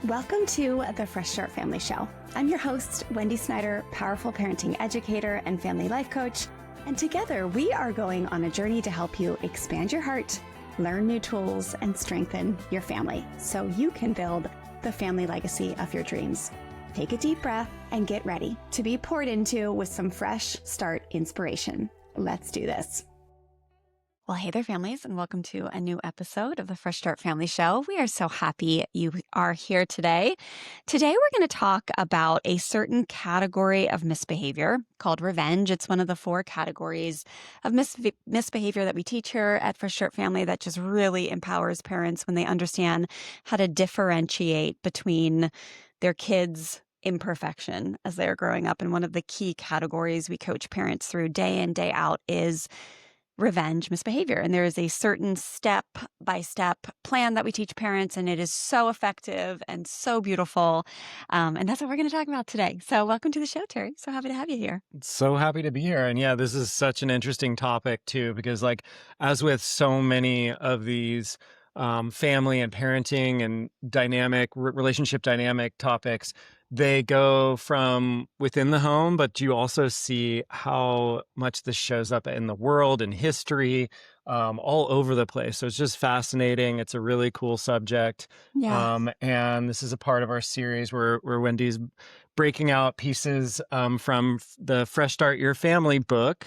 Welcome to the Fresh Start Family Show. I'm your host, Wendy Snyder, powerful parenting educator and family life coach. And together we are going on a journey to help you expand your heart, learn new tools, and strengthen your family so you can build the family legacy of your dreams. Take a deep breath and get ready to be poured into with some fresh start inspiration. Let's do this. Well, hey there, families, and welcome to a new episode of the Fresh Start Family Show. We are so happy you are here today. Today, we're going to talk about a certain category of misbehavior called revenge. It's one of the 4 categories of misbehavior that we teach here at Fresh Start Family that just really empowers parents when they understand how to differentiate between their kids' imperfection as they are growing up. And one of the key categories we coach parents through day in, day out is revenge misbehavior. And there is a certain step-by-step plan that we teach parents, and it is so effective and so beautiful. And that's what we're going to talk about today. So welcome to the show, Terry. So happy to have you here. So happy to be here. And yeah, this is such an interesting topic too, because as with so many of these family and parenting and relationship dynamic topics, they go from within the home, but you also see how much this shows up in the world and history, all over the place. So it's just fascinating. It's a really cool subject. Yeah. And this is a part of our series where Wendy's breaking out pieces from the Fresh Start Your Family book.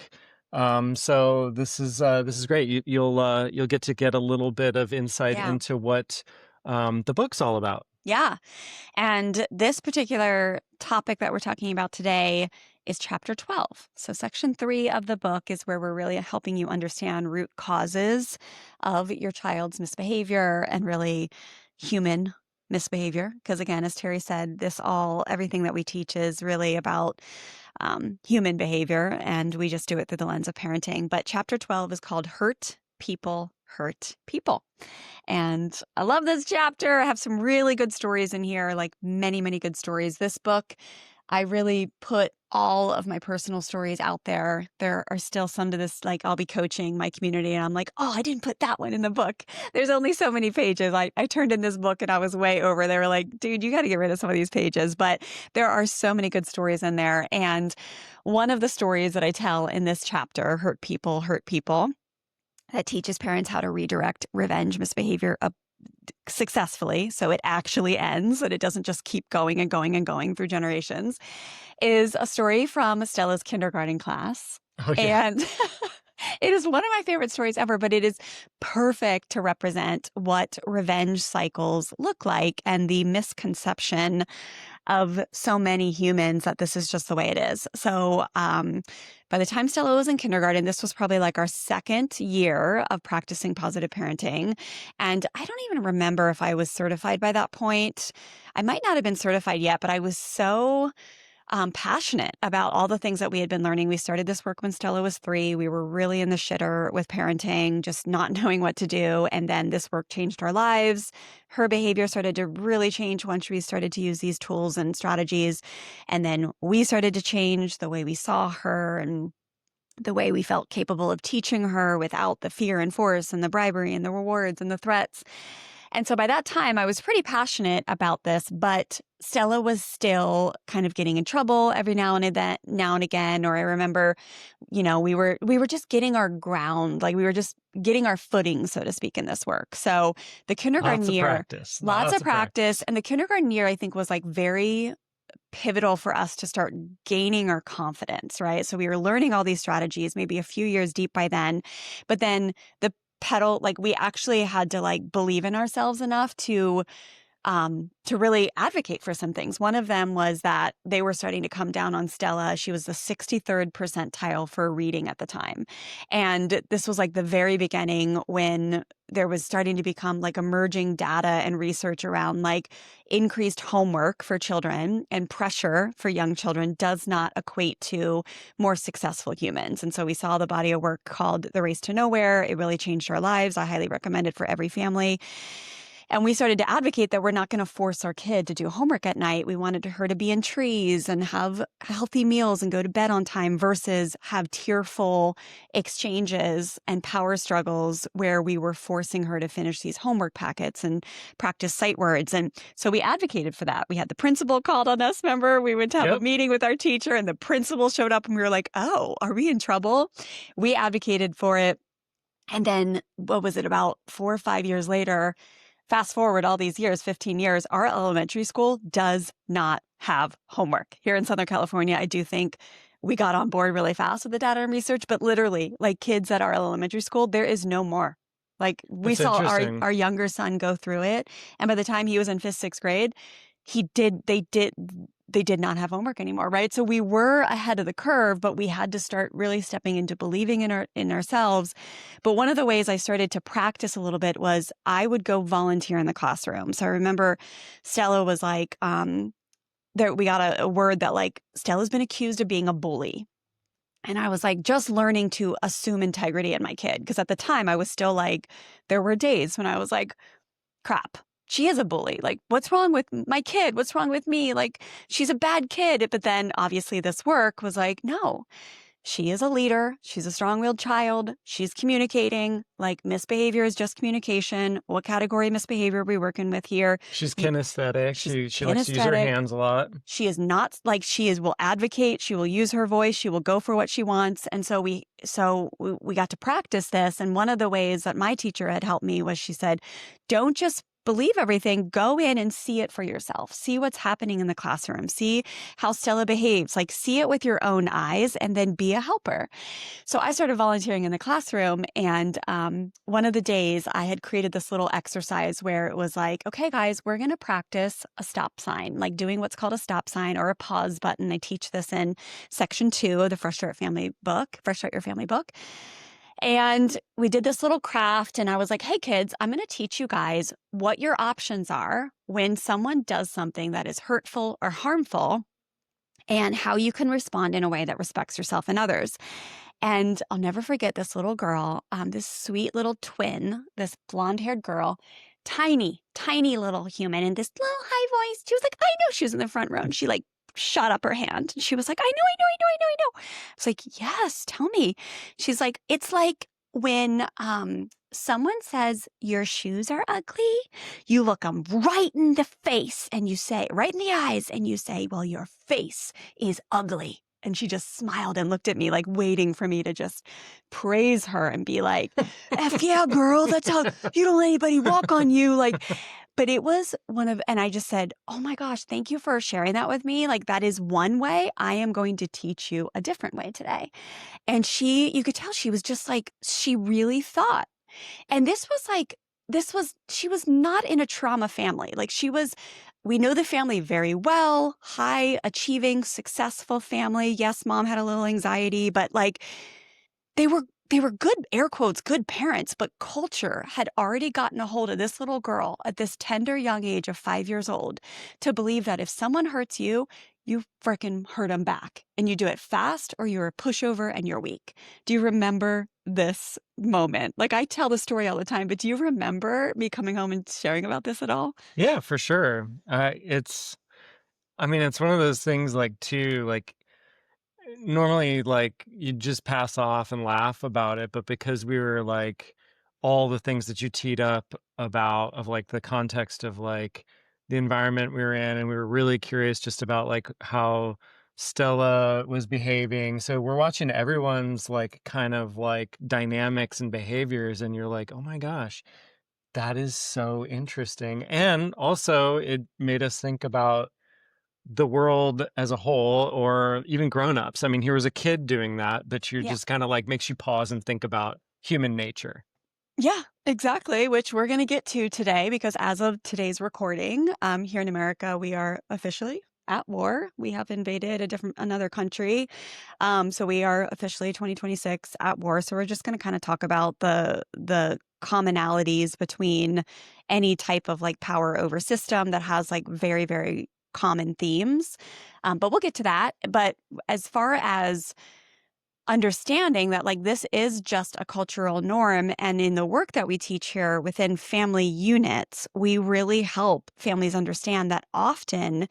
So this is great. You'll get to get a little bit of insight into what the book's all about. Yeah. And this particular topic that we're talking about today is chapter 12. So section 3 of the book is where we're really helping you understand root causes of your child's misbehavior and really human misbehavior. Because again, as Terry said, everything that we teach is really about human behavior, and we just do it through the lens of parenting. But chapter 12 is called Hurt People Hurt People. And I love this chapter. I have some really good stories in here, like many, many good stories. This book, I really put all of my personal stories out there. There are still some to this, like I'll be coaching my community and I'm like, oh, I didn't put that one in the book. There's only so many pages. I turned in this book and I was way over. They were like, dude, you got to get rid of some of these pages. But there are so many good stories in there. And one of the stories that I tell in this chapter, Hurt People, that teaches parents how to redirect revenge misbehavior successfully so it actually ends, that it doesn't just keep going and going and going through generations, is a story from Stella's kindergarten class. Oh, yeah. And it is one of my favorite stories ever, but it is perfect to represent what revenge cycles look like and the misconception of so many humans that this is just the way it is. So by the time Stella was in kindergarten, this was probably like our 2nd year of practicing positive parenting. And I don't even remember if I was certified by that point. I might not have been certified yet, but I was so passionate about all the things that we had been learning. We started this work when Stella was 3. We were really in the shitter with parenting, just not knowing what to do. And then this work changed our lives. Her behavior started to really change once we started to use these tools and strategies. And then we started to change the way we saw her and the way we felt capable of teaching her without the fear and force and the bribery and the rewards and the threats. And so by that time, I was pretty passionate about this, but Stella was still kind of getting in trouble every now and again. Or I remember, we were just getting our ground, like we were just getting our footing, so to speak, in this work. So the kindergarten year, lots of practice. And the kindergarten year, I think, was like very pivotal for us to start gaining our confidence, right? So we were learning all these strategies, maybe a few years deep by then, but then we actually had to believe in ourselves enough to really advocate for some things. One of them was that they were starting to come down on Stella. She was the 63rd percentile for reading at the time. And this was like the very beginning when there was starting to become like emerging data and research around like increased homework for children and pressure for young children does not equate to more successful humans. And so we saw the body of work called The Race to Nowhere. It really changed our lives. I highly recommend it for every family. And we started to advocate that we're not going to force our kid to do homework at night. We wanted her to be in trees and have healthy meals and go to bed on time versus have tearful exchanges and power struggles where we were forcing her to finish these homework packets and practice sight words. And so we advocated for that. We had the principal called on us, remember? We went to have a Yep. meeting with our teacher and the principal showed up and we were like, oh, are we in trouble? We advocated for it. And then what was it, about 4 or 5 years later, fast forward all these years, 15 years, our elementary school does not have homework. Here in Southern California, I do think we got on board really fast with the data and research, but literally, like kids at our elementary school, there is no more. Like we That's saw interesting. our younger son go through it, and by the time he was in fifth, sixth grade, they did not have homework anymore, right? So we were ahead of the curve, but we had to start really stepping into believing in ourselves. But one of the ways I started to practice a little bit was I would go volunteer in the classroom. So I remember Stella was like, there we got a word that like Stella's been accused of being a bully. And I was like, just learning to assume integrity in my kid. Because at the time I was still like, there were days when I was like, crap, she is a bully. Like, what's wrong with my kid? What's wrong with me? Like, she's a bad kid. But then obviously this work was like, no, she is a leader. She's a strong-willed child. She's communicating. Like, misbehavior is just communication. What category of misbehavior are we working with here? She's kinesthetic. She's She likes to use her kinesthetic. hands a lot. She is not like will advocate. She will use her voice. She will go for what she wants. And so we got to practice this. And one of the ways that my teacher had helped me was she said, don't just believe everything. Go in and see it for yourself. See what's happening in the classroom. See how Stella behaves. Like see it with your own eyes and then be a helper. So I started volunteering in the classroom, and one of the days I had created this little exercise where it was like, okay, guys, we're going to practice a stop sign, like doing what's called a stop sign or a pause button. I teach this in section 2 of the Fresh Start Your Family book. And we did this little craft, and I was like, hey, kids, I'm going to teach you guys what your options are when someone does something that is hurtful or harmful, and how you can respond in a way that respects yourself and others. And I'll never forget this little girl, this sweet little twin, this blonde-haired girl, tiny, tiny little human in this little high voice. She was like, I know. She was in the front row, and she like shot up her hand. And she was like, I know, I know, I know, I know, I know. I was like, yes, tell me. She's like, it's like when someone says your shoes are ugly, you look them right in the face and you say, right in the eyes, and you say, well, your face is ugly. And she just smiled and looked at me like waiting for me to just praise her and be like, F yeah, girl, that's how you don't let anybody walk on you. Like, but it was and I just said, oh my gosh, thank you for sharing that with me. Like, that is one way. I am going to teach you a different way today. And you could tell she was just like, she really thought. And she was not in a trauma family. Like we know the family very well, high achieving, successful family. Yes, mom had a little anxiety, but like they were good, air quotes, good parents, but culture had already gotten a hold of this little girl at this tender young age of 5 years old to believe that if someone hurts you, you frickin' hurt them back, and you do it fast or you're a pushover and you're weak. Do you remember this moment? Like, I tell the story all the time, but do you remember me coming home and sharing about this at all? Yeah, for sure. I mean, it's one of those things like too, like normally like you just pass off and laugh about it, but because we were like all the things that you teed up about of like the context of like the environment we were in, and we were really curious just about like how Stella was behaving. So we're watching everyone's like kind of like dynamics and behaviors, and you're like, oh my gosh, that is so interesting. And also it made us think about the world as a whole, or even grown-ups. I mean, here was a kid doing that, but you're Yeah. just kinda like makes you pause and think about human nature. Yeah, exactly, which we're going to get to today because as of today's recording, here in America, we are officially at war. We have invaded another country. So we are officially 2026 at war. So we're just going to kind of talk about the commonalities between any type of like power over system that has like very, very common themes. But we'll get to that. But as far as understanding that like this is just a cultural norm. And in the work that we teach here within family units, we really help families understand that often,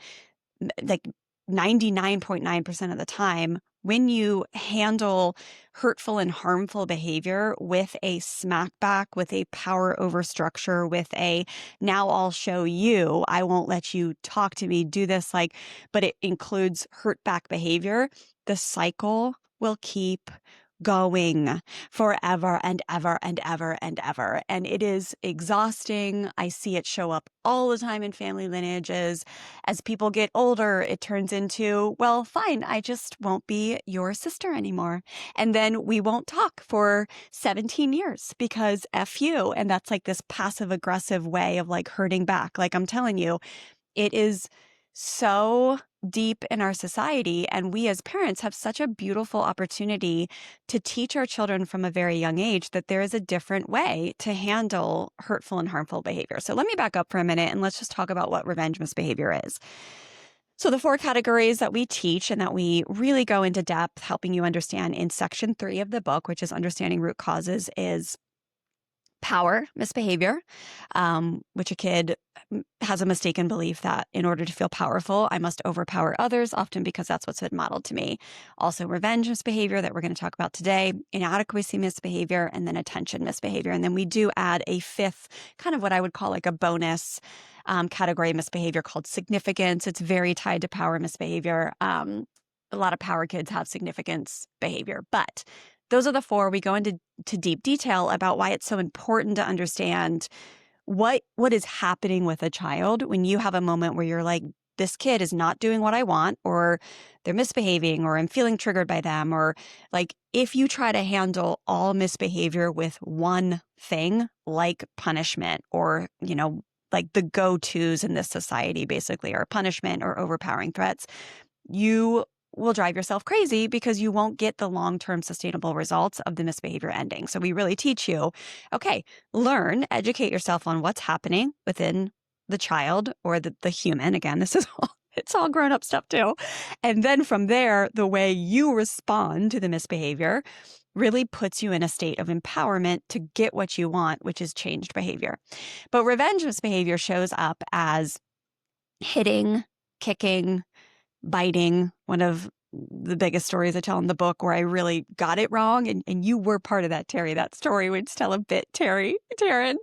like 99.9% of the time, when you handle hurtful and harmful behavior with a smack back, with a power over structure, with a now I'll show you, I won't let you talk to me, do this, like, but it includes hurt back behavior, the cycle will keep going forever and ever and ever and ever. And it is exhausting. I see it show up all the time in family lineages. As people get older, it turns into, well, fine, I just won't be your sister anymore. And then we won't talk for 17 years because F you. And that's like this passive aggressive way of like hurting back. Like I'm telling you, it is so deep in our society. And we as parents have such a beautiful opportunity to teach our children from a very young age that there is a different way to handle hurtful and harmful behavior. So let me back up for a minute and let's just talk about what revenge misbehavior is. So the 4 categories that we teach and that we really go into depth helping you understand in section 3 of the book, which is understanding root causes, is power misbehavior, which a kid has a mistaken belief that in order to feel powerful, I must overpower others, often because that's what's been modeled to me. Also, revenge misbehavior that we're going to talk about today, inadequacy misbehavior, and then attention misbehavior. And then we do add a 5th, kind of what I would call like a bonus category misbehavior called significance. It's very tied to power misbehavior. A lot of power kids have significance behavior, but those are the 4. We go into deep detail about why it's so important to understand what is happening with a child when you have a moment where you're like, this kid is not doing what I want, or they're misbehaving, or I'm feeling triggered by them, or like if you try to handle all misbehavior with one thing like punishment, or, you know, like the go-tos in this society basically are punishment or overpowering threats, you will drive yourself crazy because you won't get the long-term sustainable results of the misbehavior ending. So we really teach you, okay, learn, educate yourself on what's happening within the child or the human. Again, this is all, it's all grown up stuff too. And then from there, the way you respond to the misbehavior really puts you in a state of empowerment to get what you want, which is changed behavior. But revenge misbehavior shows up as hitting, kicking, biting. One of the biggest stories I tell in the book where I really got it wrong. And you were part of that, Terry, that story. We'd tell a bit, Taryn.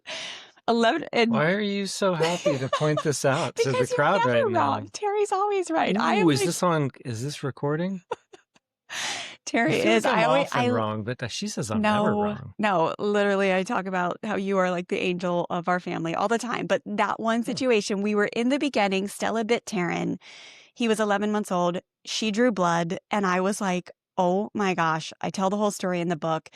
11 and Why are you so happy to point this out to the because crowd you're right never now? wrong. Terry's always right. I Ooh, am like is this recording? I Terry feel is. like I'm I always often wrong, but she says I'm never no, wrong. no, literally I talk about how you are like the angel of our family all the time. But that one Hmm. situation, we were in the beginning, Stella bit Taryn. He was 11 months old. She drew blood. And I was like, oh my gosh. I tell the whole story in the book.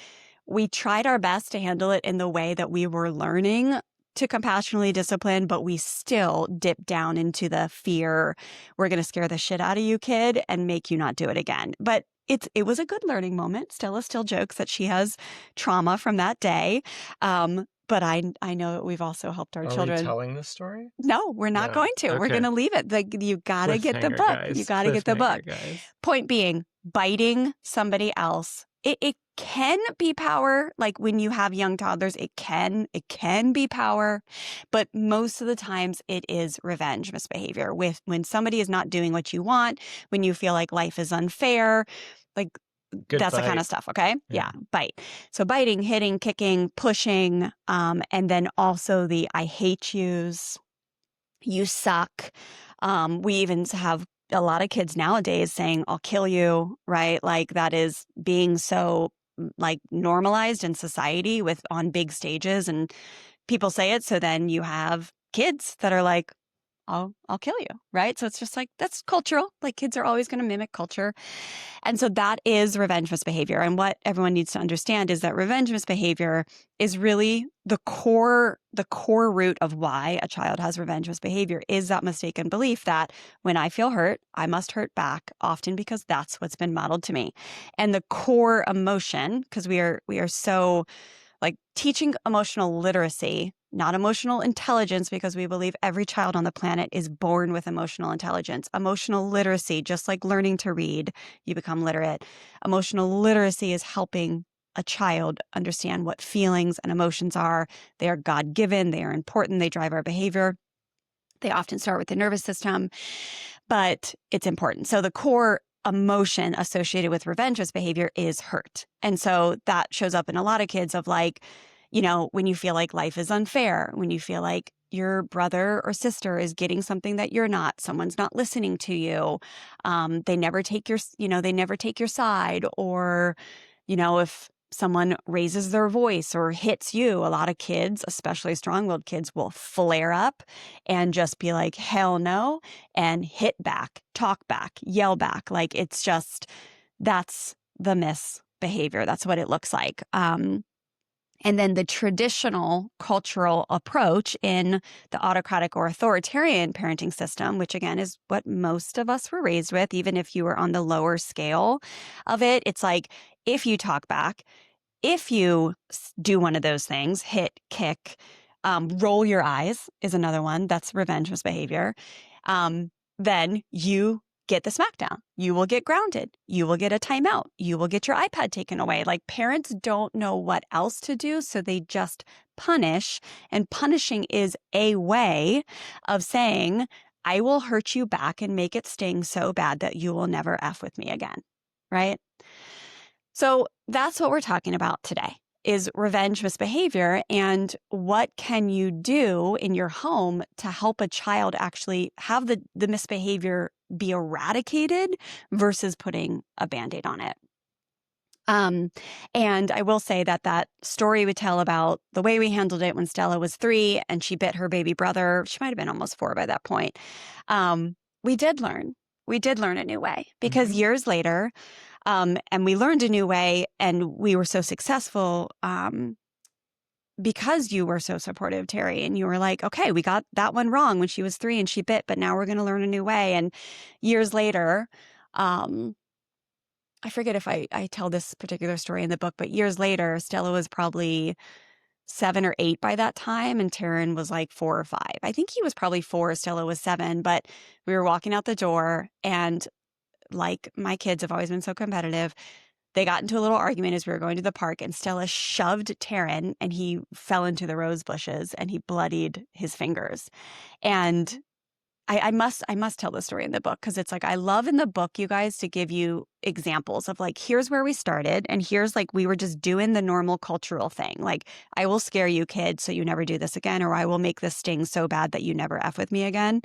We tried our best to handle it in the way that we were learning to compassionately discipline, but we still dipped down into the fear. We're going to scare the shit out of you, kid, and make you not do it again. But it was a good learning moment. Stella still jokes that she has trauma from that day. But I know that we've also helped our Are we children. telling this story? No, we're not No. going to. We're going Okay. to leave it. You got to get the Cliffhanger, book. You guys. got to get the book. Cliffhanger, guys. Point being, biting somebody else. It can be power. Like when you have young toddlers, it can be power, but most of the times it is revenge misbehavior. When somebody is not doing what you want, when you feel like life is unfair, like Good that's the kind bite. of stuff. Okay. Yeah. Yeah. Bite. So biting, hitting, kicking, pushing, and then also the I hate yous, you suck. We even have a lot of kids nowadays saying, I'll kill you, right? Like that is being so like normalized in society with on big stages and people say it. So then you have kids that are like, I'll kill you, right? So it's just like, that's cultural. Like kids are always going to mimic culture. And so that is revenge misbehavior. And what everyone needs to understand is that revenge misbehavior is really the core root of why a child has revenge misbehavior is that mistaken belief that when I feel hurt, I must hurt back, often because that's what's been modeled to me. And the core emotion, because we are so like teaching emotional literacy not emotional intelligence, because we believe every child on the planet is born with emotional intelligence. Emotional literacy, just like learning to read, you become literate. Emotional literacy is helping a child understand what feelings and emotions are. They are God-given, they are important, they drive our behavior. They often start with the nervous system, but it's important. So the core emotion associated with revenge behavior is hurt. And so that shows up in a lot of kids of like, when you feel like life is unfair, when you feel like your brother or sister is getting something that you're not, someone's not listening to you. They never take they never take your side. Or, if someone raises their voice or hits you, a lot of kids, especially strong-willed kids, will flare up and just be like, hell no, and hit back, talk back, yell back. Like that's the misbehavior. That's what it looks like. And then the traditional cultural approach in the autocratic or authoritarian parenting system, which again is what most of us were raised with, even if you were on the lower scale of it, it's like if you talk back, if you do one of those things, hit, kick, roll your eyes is another one. That's revenge misbehavior. Then you get the smackdown. You will get grounded. You will get a timeout. You will get your iPad taken away. Like parents don't know what else to do, so they just punish. And punishing is a way of saying, I will hurt you back and make it sting so bad that you will never F with me again. Right? So that's what we're talking about today is revenge misbehavior, and what can you do in your home to help a child actually have the misbehavior be eradicated versus putting a Band-Aid on it. And I will say that story we tell about the way we handled it when Stella was 3 and she bit her baby brother, she might have been almost 4 by that point. We did learn. We did learn a new way because Mhm. years later, and we learned a new way and we were so successful because you were so supportive, Terry, and you were like, okay, we got that one wrong when she was 3 and she bit, but now we're going to learn a new way. And years later, um, I forget if I tell this particular story in the book, but years later, Stella was probably 7 or 8 by that time, and Taryn was like 4 or 5. I think he was probably 4, Stella was 7, but we were walking out the door, and like my kids have always been so competitive, they got into a little argument as we were going to the park, and Stella shoved Taryn, and he fell into the rose bushes, and he bloodied his fingers. And I must tell the story in the book because it's like I love in the book, you guys, to give you examples of like, here's where we started. And here's like, we were just doing the normal cultural thing. Like, I will scare you, kids, so you never do this again, or I will make this sting so bad that you never F with me again,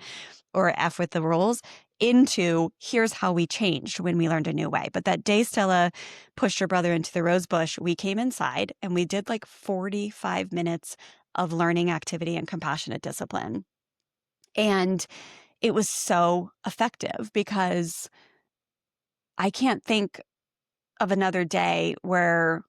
or F with the rules, into here's how we changed when we learned a new way. But that day Stella pushed her brother into the rose bush, we came inside and we did like 45 minutes of learning activity and compassionate discipline. And it was so effective because I can't think of another day where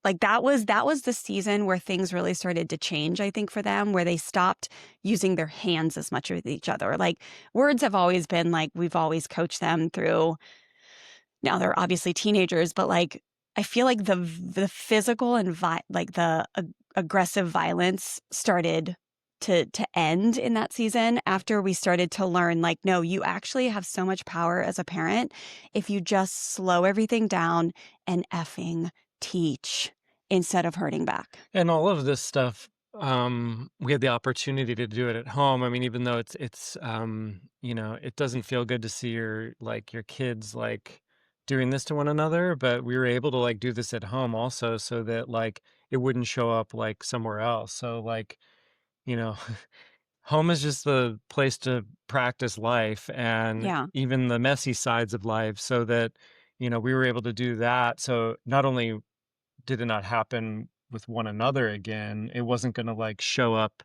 like that was the season where things really started to change, I think, for them, where they stopped using their hands as much with each other. Like words have always been like we've always coached them through. Now they're obviously teenagers, but like I feel like the physical and like the aggressive violence started to end in that season after we started to learn like, no, you actually have so much power as a parent if you just slow everything down and effing teach instead of hurting back. And all of this stuff, we had the opportunity to do it at home. I mean, even though it doesn't feel good to see your kids like doing this to one another, but we were able to like do this at home also so that like it wouldn't show up like somewhere else. So like, you know, home is just the place to practice life and Yeah. even the messy sides of life so that, we were able to do that. So not only did it not happen with one another again, it wasn't gonna, like, show up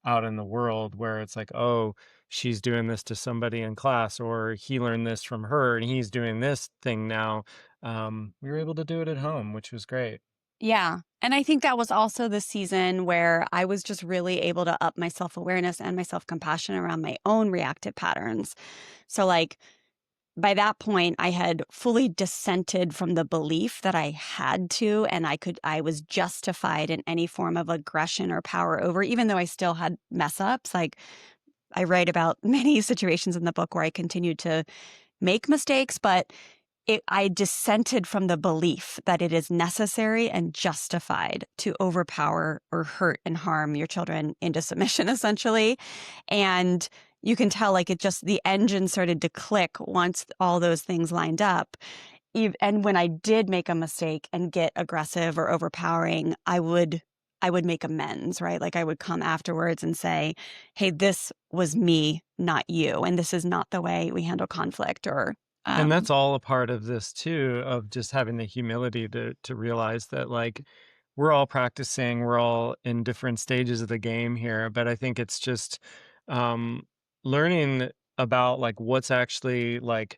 out in the world where it's like, "Oh, she's doing this to somebody in class," or, "He learned this from her, and he's doing this thing now." We were able to do it at home, which was great. Yeah. And I think that was also the season where I was just really able to up my self awareness and my self compassion around my own reactive patterns. So, like, by that point, I had fully dissented from the belief that I had to, and I was justified in any form of aggression or power over, even though I still had mess ups. Like, I write about many situations in the book where I continued to make mistakes, but I dissented from the belief that it is necessary and justified to overpower or hurt and harm your children into submission, essentially. And you can tell, like, it just, the engine started to click once all those things lined up. And when I did make a mistake and get aggressive or overpowering, I would make amends, right? Like, I would come afterwards and say, hey, this was me, not you. And this is not the way we handle conflict, or, And um, that's all a part of this too, of just having the humility to realize that, like, we're all practicing, we're all in different stages of the game here, but I think it's just um learning about like what's actually like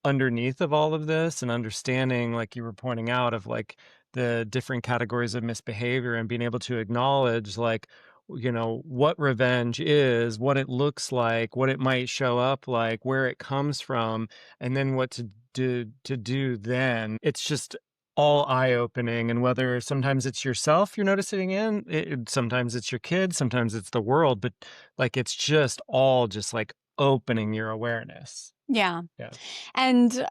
underneath of all of this, and understanding, like you were pointing out, of like the different categories of misbehavior, and being able to acknowledge, like, what revenge is, what it looks like, what it might show up like, where it comes from, and then what to do then. It's just all eye-opening. And whether sometimes it's yourself you're noticing sometimes it's your kids, sometimes it's the world, but like it's just all just like opening your awareness. yeah. Yeah. And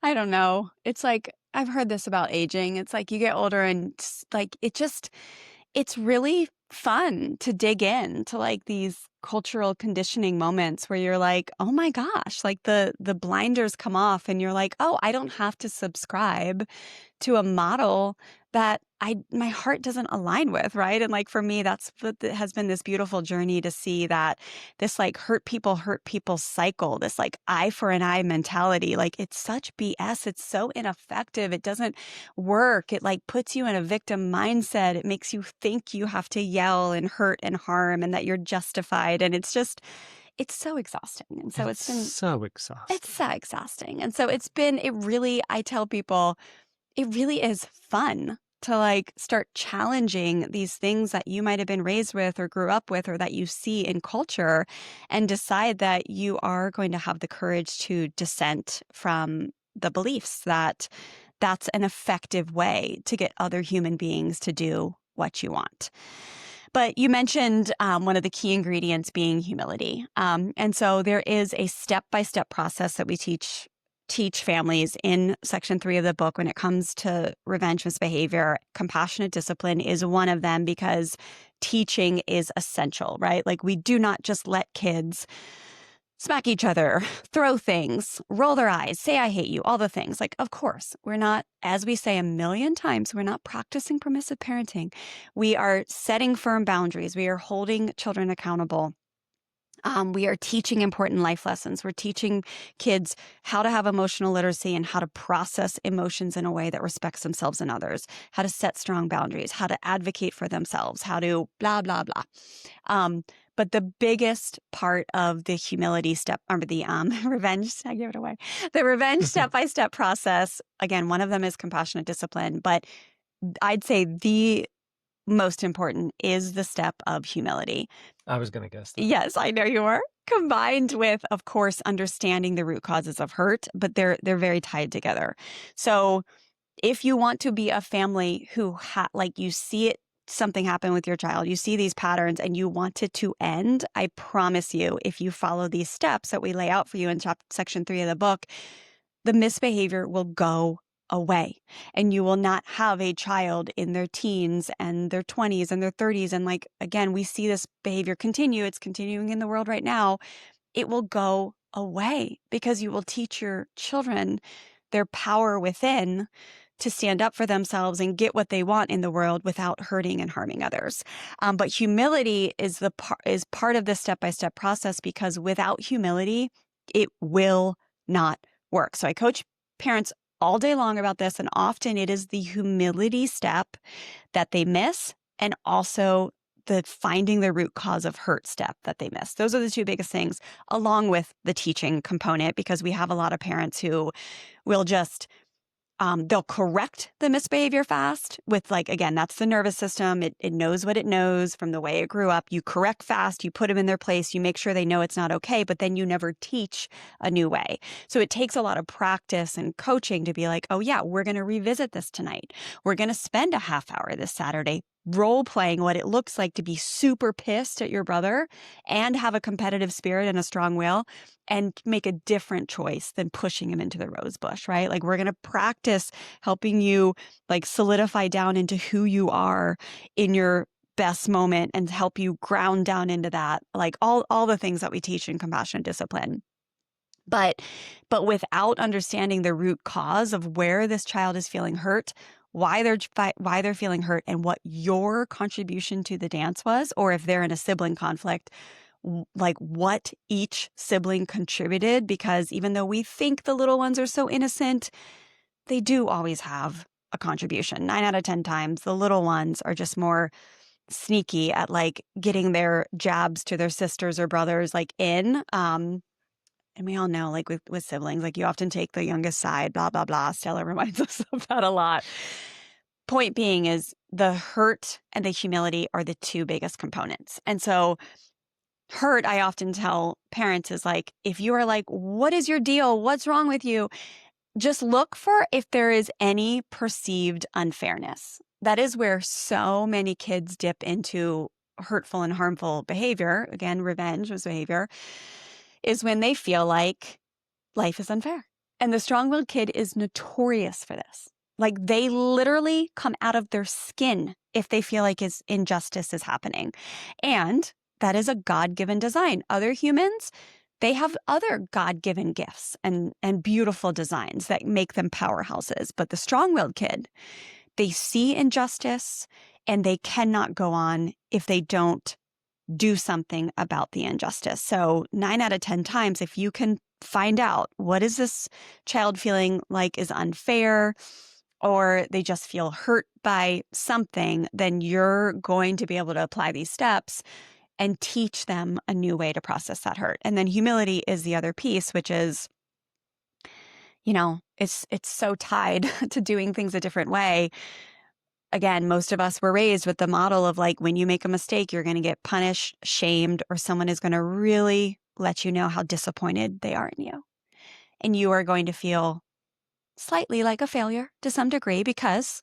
I don't know. It's like, I've heard this about aging. It's like you get older and like it's really fun to dig in to like these cultural conditioning moments where you're like, oh my gosh, like the blinders come off and you're like, oh, I don't have to subscribe to a model that my heart doesn't align with, right? And like for me, that's what has been this beautiful journey to see that this like hurt people cycle, this like eye for an eye mentality, like it's such BS. It's so ineffective. It doesn't work. It like puts you in a victim mindset. It makes you think you have to yell and hurt and harm and that you're justified. And it's so exhausting. And so It's so exhausting. it's so exhausting. And so it really, I tell people, it really is fun to like start challenging these things that you might have been raised with or grew up with or that you see in culture, and decide that you are going to have the courage to dissent from the beliefs that that's an effective way to get other human beings to do what you want. But you mentioned one of the key ingredients being humility. And so there is a step-by-step process that we teach families in section 3 of the book when it comes to revenge misbehavior. Compassionate discipline is one of them, because teaching is essential, right? Like, we do not just let kids smack each other, throw things, roll their eyes, say, I hate you, all the things. Like, of course, we're not, as we say a million times, we're not practicing permissive parenting. We are setting firm boundaries. We are holding children accountable. We are teaching important life lessons. We're teaching kids how to have emotional literacy and how to process emotions in a way that respects themselves and others, how to set strong boundaries, how to advocate for themselves, how to blah, blah, blah. But the biggest part of the humility step, or the revenge, I give it away, the revenge step-by-step process, again, one of them is compassionate discipline, but I'd say the most important is the step of humility. I was gonna guess that. Yes, I know you were. Combined with, of course, understanding the root causes of hurt, but they're very tied together. So if you want to be a family who like you see it, something happen with your child, you see these patterns and you want it to end, I promise you, if you follow these steps that we lay out for you in section 3 of the book, the misbehavior will go away, and you will not have a child in their teens and their 20s and their 30s. And like, again, we see this behavior continue. It's continuing in the world right now. It will go away because you will teach your children their power within to stand up for themselves and get what they want in the world without hurting and harming others. But humility is part of this step-by-step process, because without humility, it will not work. So I coach parents all day long about this, and often it is the humility step that they miss, and also the finding the root cause of hurt step that they miss. Those are the two biggest things, along with the teaching component, because we have a lot of parents who will just They'll correct the misbehavior fast with like, again, that's the nervous system. It knows what it knows from the way it grew up. You correct fast, you put them in their place, you make sure they know it's not okay, but then you never teach a new way. So it takes a lot of practice and coaching to be like, oh yeah, we're going to revisit this tonight. We're going to spend a half hour this Saturday role playing what it looks like to be super pissed at your brother and have a competitive spirit and a strong will and make a different choice than pushing him into the rose bush, right? Like we're going to practice helping you like solidify down into who you are in your best moment and help you ground down into that, like all the things that we teach in compassion discipline. But without understanding the root cause of where this child is feeling hurt, why they're feeling hurt, and what your contribution to the dance was, or if they're in a sibling conflict, like what each sibling contributed, because even though we think the little ones are so innocent, they do always have a contribution. 9 out of 10 times, the little ones are just more sneaky at like getting their jabs to their sisters or brothers like in. And we all know, like with siblings, like you often take the youngest side, blah, blah, blah. Stella reminds us of that a lot. Point being is the hurt and the humility are the two biggest components. And so hurt, I often tell parents is like, if you are like, what is your deal? What's wrong with you? Just look for if there is any perceived unfairness. That is where so many kids dip into hurtful and harmful behavior. Again, revenge was behavior, is when they feel like life is unfair. And the strong-willed kid is notorious for this. Like they literally come out of their skin if they feel like injustice is happening. And that is a God-given design. Other humans, they have other God-given gifts and beautiful designs that make them powerhouses. But the strong-willed kid, they see injustice and they cannot go on if they don't do something about the injustice. So 9 out of 10 times, if you can find out what is this child feeling like is unfair, or they just feel hurt by something, then you're going to be able to apply these steps and teach them a new way to process that hurt. And then humility is the other piece, which is, it's so tied to doing things a different way. Again, most of us were raised with the model of like, when you make a mistake, you're going to get punished, shamed, or someone is going to really let you know how disappointed they are in you. And you are going to feel slightly like a failure to some degree, because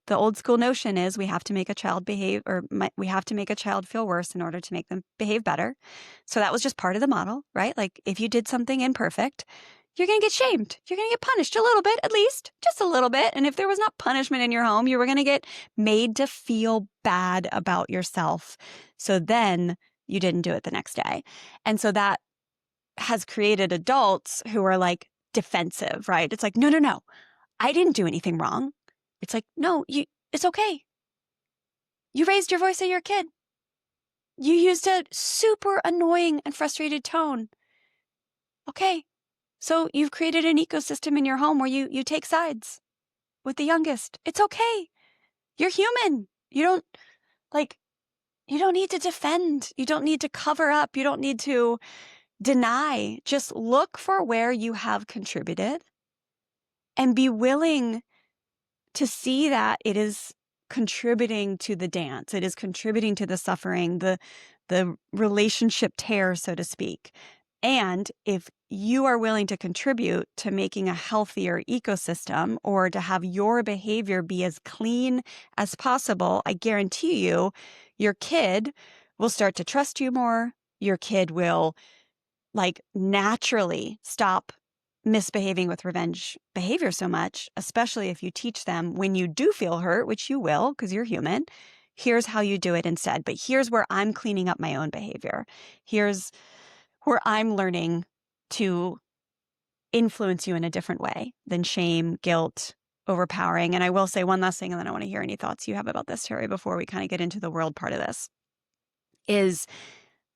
the old school notion is we have to make a child behave, or we have to make a child feel worse in order to make them behave better. So that was just part of the model, right? Like if you did something imperfect, you're going to get shamed. You're going to get punished a little bit, at least, just a little bit. And if there was not punishment in your home, you were going to get made to feel bad about yourself. So then you didn't do it the next day. And so that has created adults who are like defensive, right? It's like, no, no, no, I didn't do anything wrong. It's like, no, it's okay. You raised your voice at your kid. You used a super annoying and frustrated tone. Okay. So you've created an ecosystem in your home where you take sides with the youngest. It's okay. You're human. You don't need to defend. You don't need to cover up. You don't need to deny. Just look for where you have contributed and be willing to see that it is contributing to the dance. It is contributing to the suffering, the relationship tear, so to speak. And if you are willing to contribute to making a healthier ecosystem, or to have your behavior be as clean as possible, I guarantee you, your kid will start to trust you more. Your kid will like naturally stop misbehaving with revenge behavior so much, especially if you teach them when you do feel hurt, which you will because you're human, here's how you do it instead. But here's where I'm cleaning up my own behavior. Here's where I'm learning to influence you in a different way than shame, guilt, overpowering. And I will say one last thing, and then I want to hear any thoughts you have about this, Terry, before we kind of get into the world part of this, is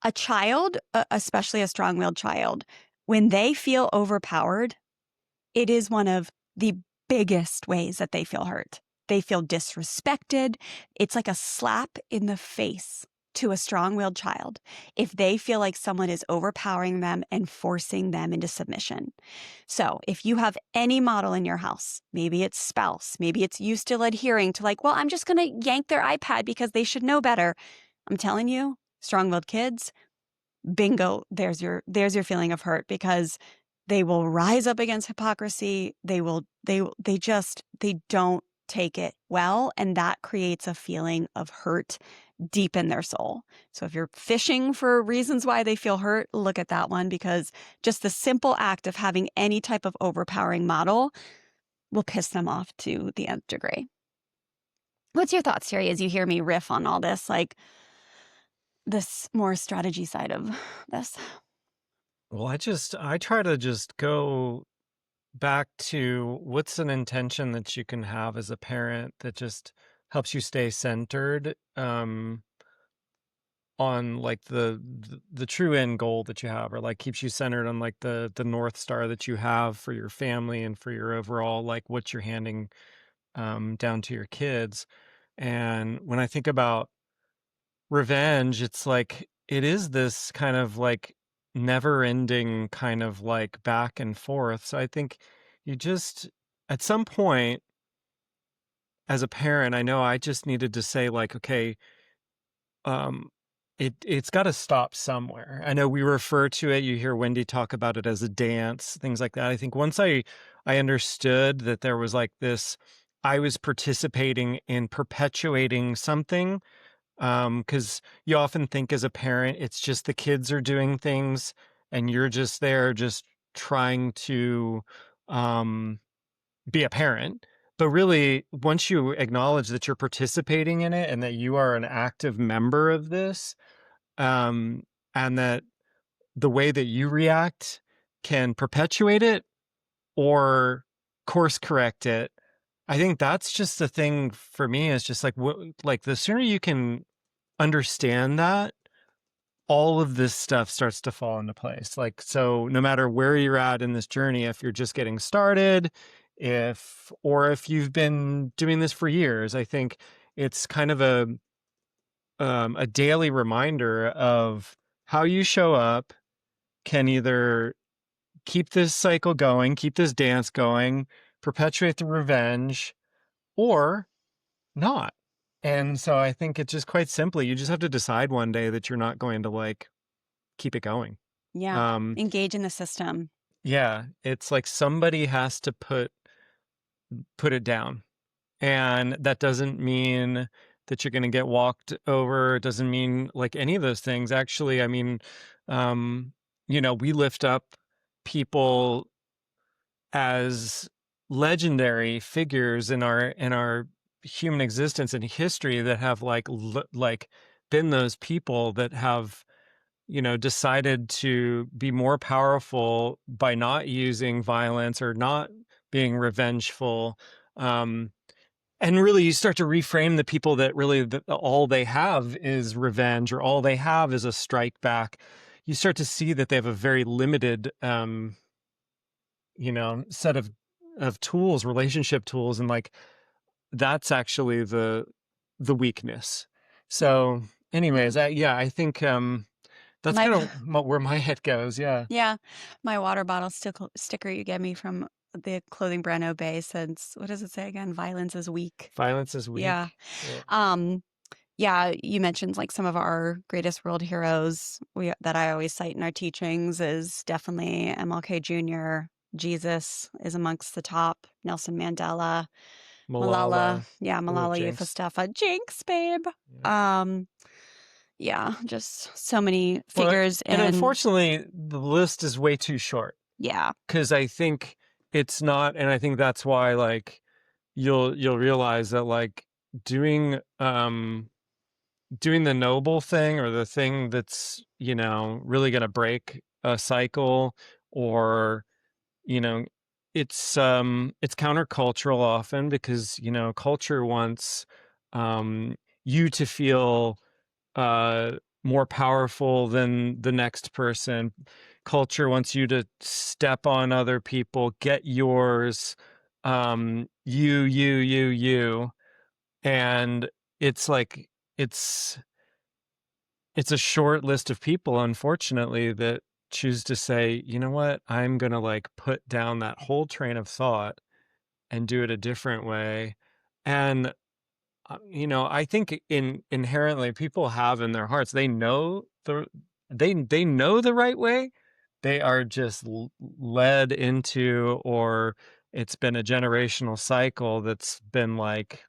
a child, especially a strong-willed child, when they feel overpowered, it is one of the biggest ways that they feel hurt. They feel disrespected. It's like a slap in the face to a strong-willed child if they feel like someone is overpowering them and forcing them into submission. So if you have any model in your house, maybe it's spouse, maybe it's you still adhering to like, well, I'm just going to yank their iPad because they should know better. I'm telling you, strong-willed kids, bingo, there's your feeling of hurt because they will rise up against hypocrisy. They don't take it well, and that creates a feeling of hurt deep in their soul. So if you're fishing for reasons why they feel hurt, look at that one, because just the simple act of having any type of overpowering model will piss them off to the nth degree. What's your thoughts, Terry, as you hear me riff on all this, like this more strategy side of this? Well, I try to just go back to what's an intention that you can have as a parent that just helps you stay centered on like the true end goal that you have, or like keeps you centered on like the north star that you have for your family and for your overall like what you're handing down to your kids. And when I think about revenge, it's like it is this kind of like never ending kind of like back and forth. So I think you just at some point as a parent, I know I just needed to say like, okay, um it's got to stop somewhere. I know we refer to it, you hear Wendy talk about it as a dance, things like that. I think once I understood that there was like this, I was participating in perpetuating something. Because you often think as a parent, it's just the kids are doing things and you're just there just trying to um, be a parent. But really, once you acknowledge that you're participating in it and that you are an active member of this, um, and that the way that you react can perpetuate it or course correct it, I think that's just the thing for me is just like like the sooner you can understand that, all of this stuff starts to fall into place. Like, so no matter where you're at in this journey, if you're just getting started, or if you've been doing this for years, I think it's kind of a daily reminder of how you show up can either keep this cycle going, keep this dance going, perpetuate the revenge, or not. And so I think it's just quite simply, you just have to decide one day that you're not going to like keep it going. Yeah. Um, Engage in the system. yeah, it's like somebody has to put it down. And that doesn't mean that you're going to get walked over. It doesn't mean like any of those things. Actually, I mean, um, we lift up people as legendary figures in our human existence and history that have like been those people that have decided to be more powerful by not using violence or not being revengeful. Um, and really, you start to reframe the people that really all they have is revenge or all they have is a strike back. You start to see that they have a very limited, set of tools, relationship tools, and like that's actually the weakness. So, Yeah. anyways, I think that's My kind of where my head goes. Yeah. yeah, my water bottle sticker you gave me from the clothing brand Obey says, what does it say again? Violence is weak. Violence is Yeah. weak. Yeah. Um, yeah, you mentioned like some of our greatest world heroes that I always cite in our teachings is definitely MLK Jr. Jesus is amongst the top. Nelson Mandela, Malala. Malala. Yeah, Oh, Malala Jinx. Yousafzai. Jinx, babe. Yeah. Um, yeah, just so many Well, figures and and unfortunately, the list is way too short yeah. because I think it's not, and I think that's why like you'll realize that like doing doing the noble thing or the thing that's really going to break a cycle or you know it's countercultural often because culture wants you to feel uh more powerful than the next person. Culture wants you to step on other people, get yours, you, and it's like it's it's a short list of people, unfortunately, that choose to say, you know what, I'm gonna like put down that whole train of thought and do it a different way. And I think inherently people have in their hearts, they know the right way. They are just led into, or it's been a generational cycle that's been like,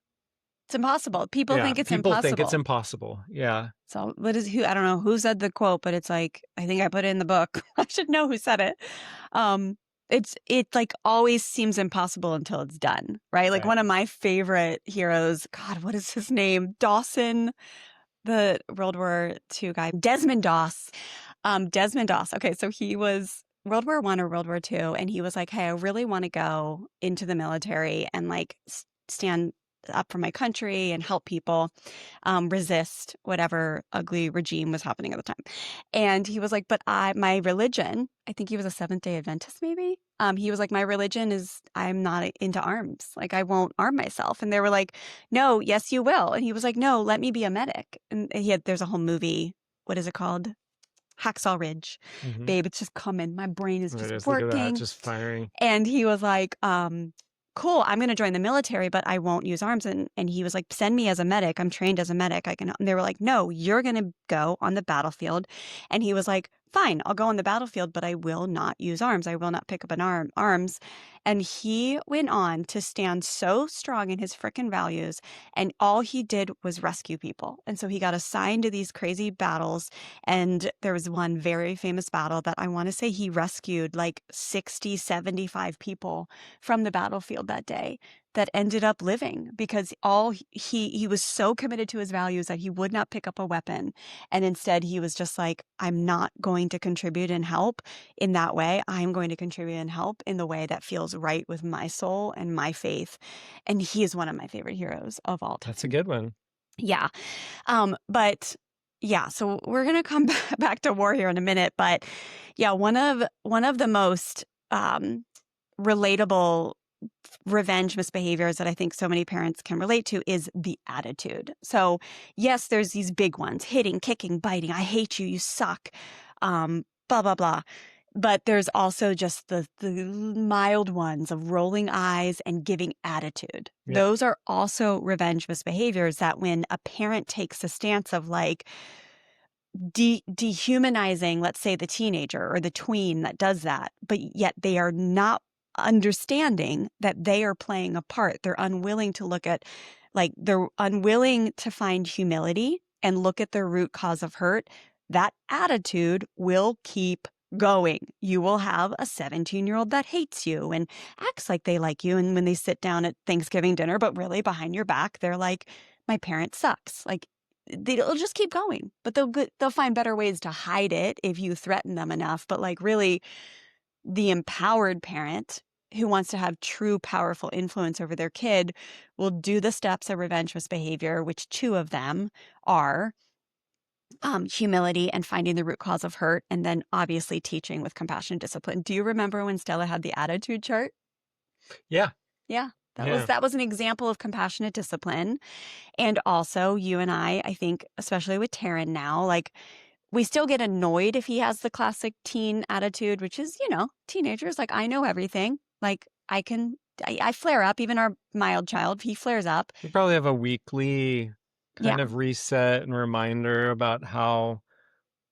It's impossible. People yeah, think it's people think it's impossible. impossible. Yeah, So what is who I don't know who said the quote, but it's like I think I put it in the book. I should know who said it. Um it like always seems impossible until it's done, right? Like right. one of my favorite heroes, God, what is his name? Dawson, the World War II guy, Desmond Doss. Desmond Doss. Okay, so he was World War One or World War Two, and he was like, "Hey, I really want to go into the military and like stand up for my country and help people resist whatever ugly regime was happening at the time." And he was like, "But my religion." I think he was a Seventh Day Adventist, maybe. He was like, "My religion is I'm not into arms. Like, I won't arm myself." And they were like, "No, yes, you will." And he was like, "No, let me be a medic." And there's a whole movie. What is it called? Hacksaw Ridge. Hmm. Babe, it's just coming. My brain is It just is. Look at that, working. just firing. And he was like, cool, I'm going to join the military, but I won't use arms. And he was like, send me as a medic. I'm trained as a medic. I can. And they were like, no, you're going to go on the battlefield. And he was like, fine, I'll go on the battlefield, but I will not use arms. I will not pick up arms. And he went on to stand so strong in his frickin' values. And all he did was rescue people. And so he got assigned to these crazy battles. And there was one very famous battle that I want to say he rescued like 60, 75 people from the battlefield that day that ended up living because all he was so committed to his values that he would not pick up a weapon. And instead he was just like, I'm not going to contribute and help in that way. I'm going to contribute and help in the way that feels right with my soul and my faith. And he is one of my favorite heroes of all That's a time. good one. Yeah. But yeah, so we're gonna come back to war here in a minute. But yeah, one of the most relatable revenge misbehaviors that I think so many parents can relate to is the attitude. So yes, there's these big ones: hitting, kicking, biting. I hate you. You suck. Blah blah blah. But there's also just the mild ones of rolling eyes and giving attitude. Yeah. Those are also revenge misbehaviors that when a parent takes a stance of like dehumanizing, let's say, the teenager or the tween that does that, but yet they are not understanding that they are playing a part. They're unwilling to look at, like, they're unwilling to find humility and look at the root cause of hurt. That attitude will keep going. You will have a 17-year-old that hates you and acts like they like you. And when they sit down at Thanksgiving dinner, but really behind your back, they're like, my parent sucks. Like, they'll just keep going, but they'll find better ways to hide it if you threaten them enough. But like really, the empowered parent who wants to have true powerful influence over their kid will do the steps of revenge misbehavior, which two of them are humility and finding the root cause of hurt, and then obviously teaching with compassion and discipline. Do you remember when Stella had the attitude chart? Yeah. Yeah, Yeah. that was an example of compassionate discipline. And also, you and I think, especially with Taryn now, like we still get annoyed if he has the classic teen attitude, which is, teenagers, like, I know everything. Like, I flare up. Even our mild child, he flares up. We probably have a weekly Yeah. kind of reset and reminder about how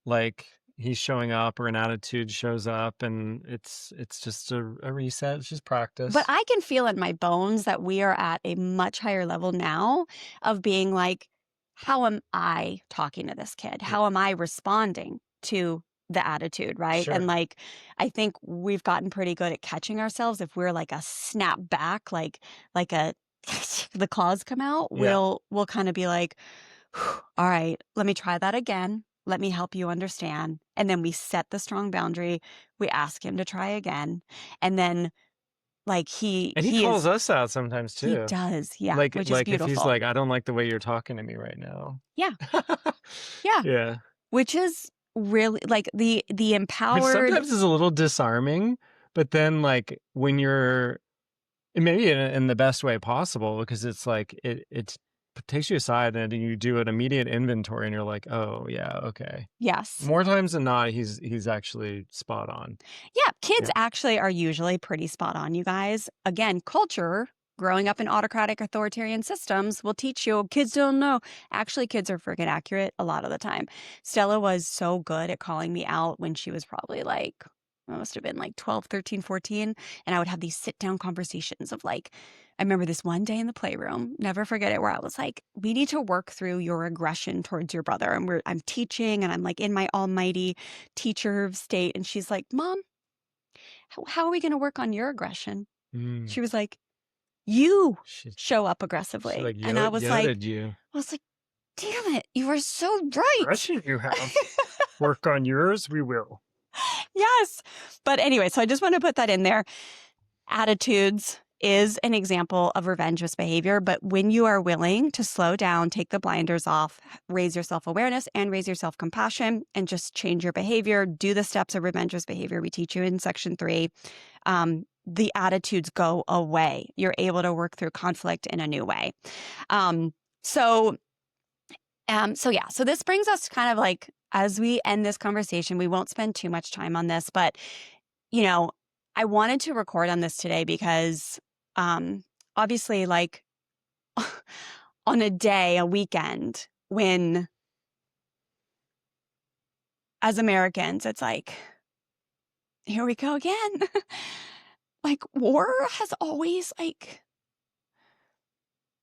like he's showing up or an attitude shows up, and it's just a reset. It's just But practice. I can feel in my bones that we are at a much higher level now of being like, how am I talking to this kid? Yeah. How am I responding to the attitude, right? And Sure. like, I think we've gotten pretty good at catching ourselves. If we're like a snap back, like a the claws come out, Yeah. we'll kind of be like, all right, let me try that again. Let me help you understand. And then we set the strong boundary. We ask him to try again. And then like And he calls us out sometimes he too. does, yeah, Like which is like if he's beautiful. like, I don't like the way you're talking to me right now. Yeah, yeah, Yeah. which is really like the Which empowered. sometimes is a little disarming, but then like when you're maybe in the best way possible, because it's like it's takes you aside and you do an immediate inventory and you're like, "Oh, yeah, okay." Yes. More times than not, he's actually spot on. Yeah, kids Yeah. actually are usually pretty spot on, you guys. Again, culture, growing up in autocratic authoritarian systems will teach you kids don't know. Actually, kids are freaking accurate a lot of the time. Stella was so good at calling me out when she was probably like, I must have been like 12, 13, 14. And I would have these sit down conversations of like, I remember this one day in the playroom, never forget it, where I was like, we need to work through your aggression towards your brother. And I'm teaching and I'm like in my almighty teacher state. And she's like, Mom, how are we going to work on your aggression? Mm. She was like, you She show up she, aggressively. like, And yelled at you. I was like, damn it, you are so right. "Aggression you have. Work on yours, we will." Yes. But anyway, so I just want to put that in there. Attitudes is an example of revenge misbehavior, but when you are willing to slow down, take the blinders off, raise your self-awareness and raise your self-compassion and just change your behavior, do the steps of revenge misbehavior we teach you in section 3, the attitudes go away. You're able to work through conflict in a new way. Um, so yeah, so this brings us kind of like, as we end this conversation, we won't spend too much time on this, but, you know, I wanted to record on this today because, obviously, like on a weekend, when as Americans, it's like, here we go again. Like, war has always, like,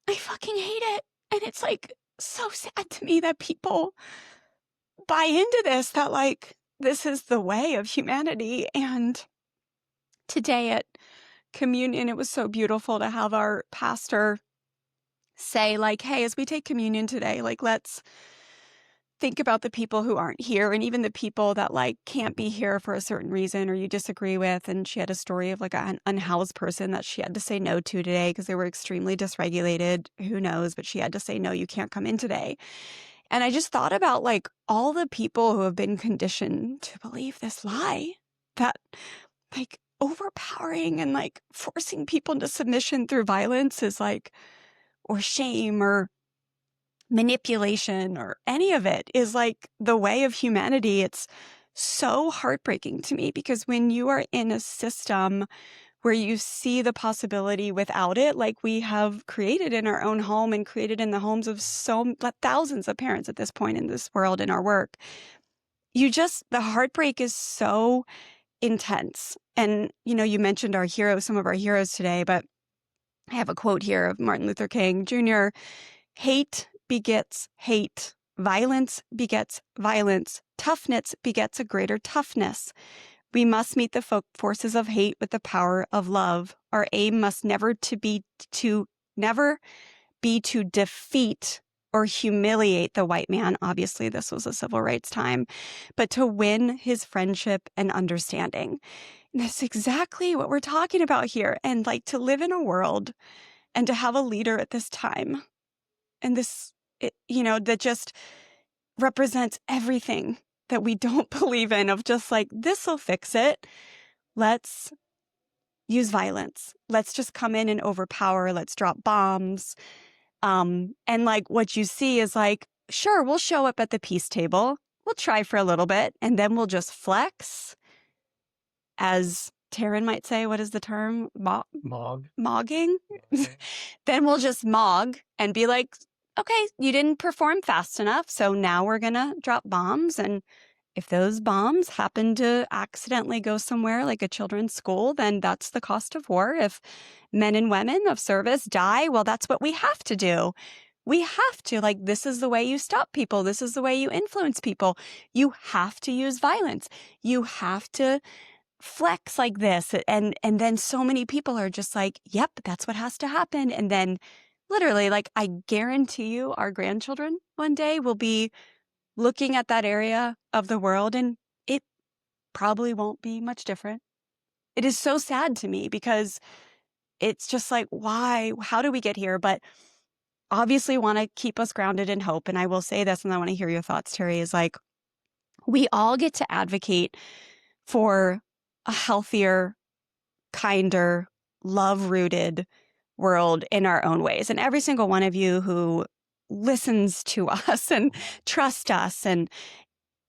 I fucking hate it. And it's like so sad to me that people buy into this, that like this is the way of humanity. And today at communion, it was so beautiful to have our pastor say, like, hey, as we take communion today, like, let's think about the people who aren't here and even the people that like can't be here for a certain reason or you disagree with. And she had a story of like an unhoused person that she had to say no to today because they were extremely dysregulated. Who knows? But she had to say, no, you can't come in today. And I just thought about like all the people who have been conditioned to believe this lie that like overpowering and like forcing people into submission through violence is like, or shame or manipulation or any of it is like the way of humanity. It's so heartbreaking to me because when you are in a system where you see the possibility without it, like we have created in our own home and created in the homes of thousands of parents at this point in this world in our work, the heartbreak is so intense. And, you know, you mentioned our heroes, some of our heroes today, but I have a quote here of Martin Luther King Jr. Hate begets hate. Violence begets violence. Toughness begets a greater toughness. We must meet the forces of hate with the power of love. Our aim must never be to defeat or humiliate the white man. Obviously, this was a civil rights time, but to win his friendship and understanding. And that's exactly what we're talking about here. And like to live in a world and to have a leader at this time and that just represents everything that we don't believe in, of just like, this will fix it. Let's use violence. Let's just come in and overpower. Let's drop bombs. And like what you see is like, sure, we'll show up at the peace table. We'll try for a little bit and then we'll just flex. As Taryn might say, what is the term? Mogging. Okay. Then we'll just mog and be like, okay, you didn't perform fast enough. So now we're going to drop bombs. And if those bombs happen to accidentally go somewhere like a children's school, then that's the cost of war. If men and women of service die, well, that's what we have to do. We have to, like, this is the way you stop people. This is the way you influence people. You have to use violence. You have to flex like this. And then so many people are just like, yep, that's what has to happen. And then literally, like, I guarantee you our grandchildren one day will be looking at that area of the world and it probably won't be much different. It is so sad to me because it's just like, why? How do we get here? But obviously want to keep us grounded in hope. And I will say this, and I want to hear your thoughts, Terry, is like, we all get to advocate for a healthier, kinder, love-rooted world in our own ways. And every single one of you who listens to us and trusts us and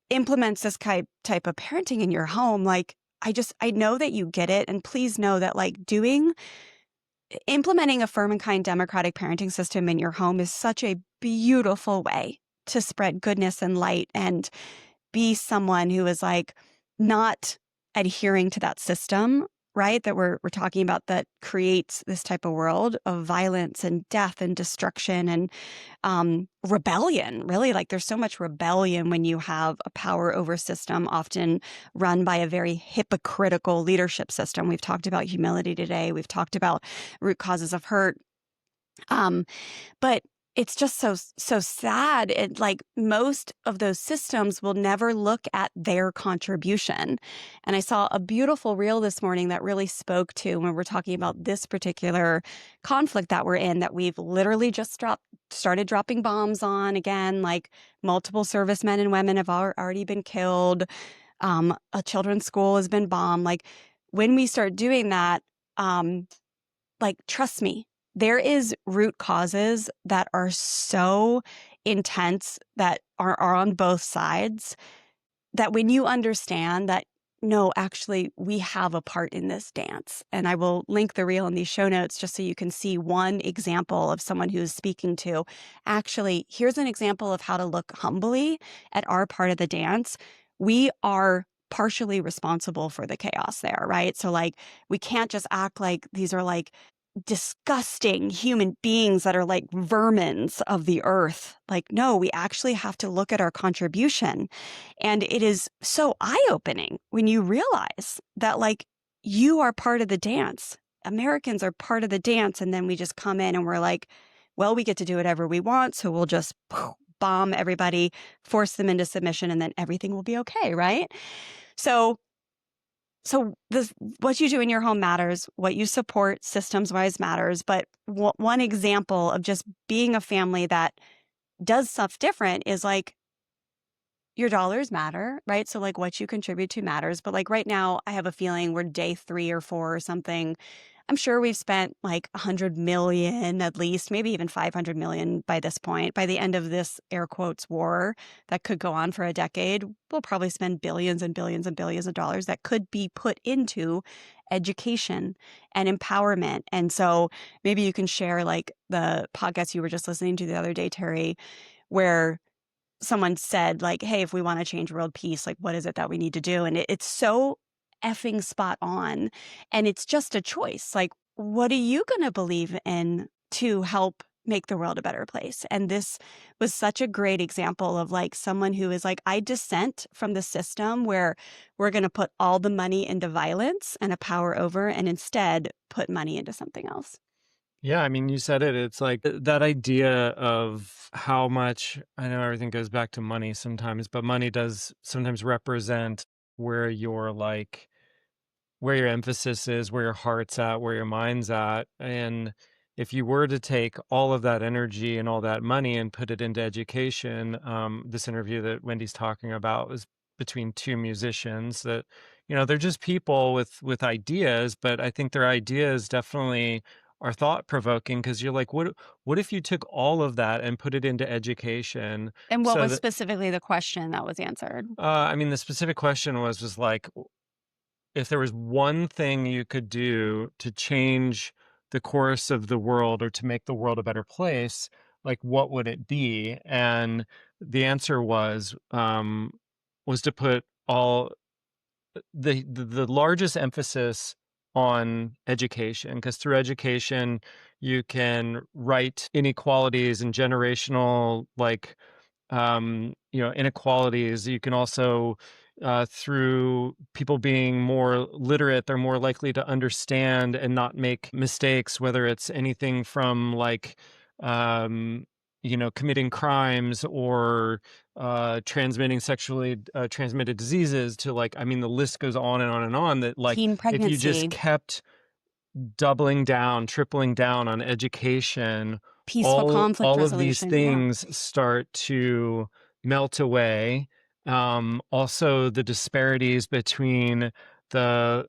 implements this type of parenting in your home, like, I know that you get it. And please know that, like, implementing a firm and kind democratic parenting system in your home is such a beautiful way to spread goodness and light and be someone who is like not adhering to that system, right? That we're talking about, that creates this type of world of violence and death and destruction and rebellion. Really, like, there's so much rebellion when you have a power over system, often run by a very hypocritical leadership system. We've talked about humility today. We've talked about root causes of hurt. Um, but it's just so sad. It, like, most of those systems will never look at their contribution. And I saw a beautiful reel this morning that really spoke to when we're talking about this particular conflict that we're in, that we've literally just started dropping bombs on again. Like, multiple servicemen and women have already been killed. A children's school has been bombed. Like, when we start doing that, like, trust me, there is root causes that are so intense that are on both sides, that when you understand that, no, actually, we have a part in this dance. And I will link the reel in these show notes just so you can see one example of someone who's speaking to, actually, here's an example of how to look humbly at our part of the dance. We are partially responsible for the chaos there, right? So, like, we can't just act like these are like disgusting human beings that are like vermins of the earth. Like, no, we actually have to look at our contribution. And it is so eye-opening when you realize that, like, you are part of the dance. Americans are part of the dance. And then we just come in and we're like, well, we get to do whatever we want. So we'll just bomb everybody, force them into submission, and then everything will be okay, right? So what you do in your home matters. What you support systems wise matters. But one example of just being a family that does stuff different is, like, your dollars matter, right? So, like, what you contribute to matters. But, like, right now, I have a feeling we're day 3 or 4 or something. I'm sure we've spent like 100 million, at least, maybe even 500 million by this point. By the end of this air quotes war that could go on for a decade, we'll probably spend billions and billions and billions of dollars that could be put into education and empowerment. And so maybe you can share, like, the podcast you were just listening to the other day, Terry, where someone said, like, hey, if we want to change world peace, like, what is it that we need to do? And it's so effing spot on. And it's just a choice. Like, what are you going to believe in to help make the world a better place? And this was such a great example of, like, someone who is like, I dissent from the system where we're going to put all the money into violence and a power over, and instead put money into something else. Yeah, I mean, you said it. It's like that idea of how much, I know everything goes back to money sometimes, but money does sometimes represent where you're like, where your emphasis is, where your heart's at, where your mind's at. And if you were to take all of that energy and all that money and put it into education, this interview that Wendy's talking about was between two musicians that, they're just people with ideas, but I think their ideas definitely are thought provoking because you're like, what if you took all of that and put it into education And what so was that specifically the question that was answered? I mean, the specific question was like, if there was one thing you could do to change the course of the world or to make the world a better place, like, what would it be? And the answer was to put all the largest emphasis on education, because through education you can right inequalities and generational, like, inequalities. You can also, through people being more literate, they're more likely to understand and not make mistakes, whether it's anything from like, um, committing crimes or transmitting sexually transmitted diseases to, like, I mean, the list goes on and on and on. That, like, Teen if you just pregnancy, kept doubling down, tripling down on education, peaceful conflict all of these resolution. Yeah. things start to melt away. Also, the disparities between the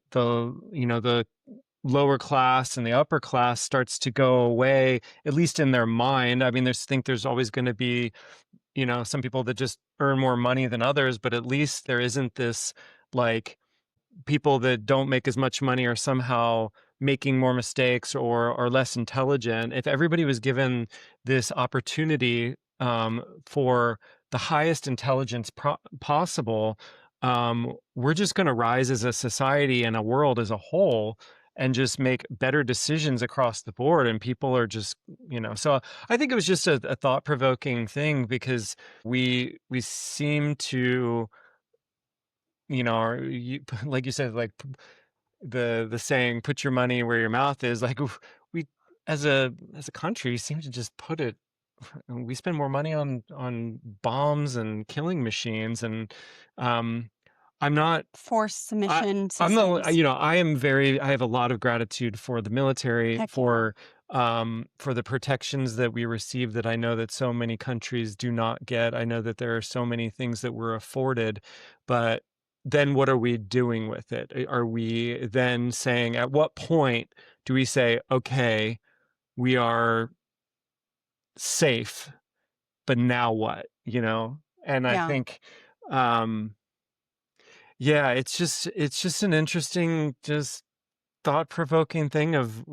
lower class and the upper class starts to go away, at least in their mind. I mean, there's always going to be, some people that just earn more money than others, but at least there isn't this like people that don't make as much money are somehow making more mistakes or are less intelligent. If everybody was given this opportunity for the highest intelligence possible, we're just going to rise as a society and a world as a whole and just make better decisions across the board. And people are just, so I think it was just a thought provoking thing because we seem to, or like you said, like the saying, "Put your money where your mouth is." Like we, as a country, seem to just put it. We spend more money on bombs and killing machines, and um, I'm not. Forced I submission I'm not, systems. I have a lot of gratitude for the military, Heck yeah. for the protections that we receive that I know that so many countries do not get. I know that there are so many things that we're afforded, but then what are we doing with it? Are we then saying, at what point do we say, okay, we are safe, but now what? And I Yeah. think, um, yeah, it's just an interesting, just thought-provoking thing of,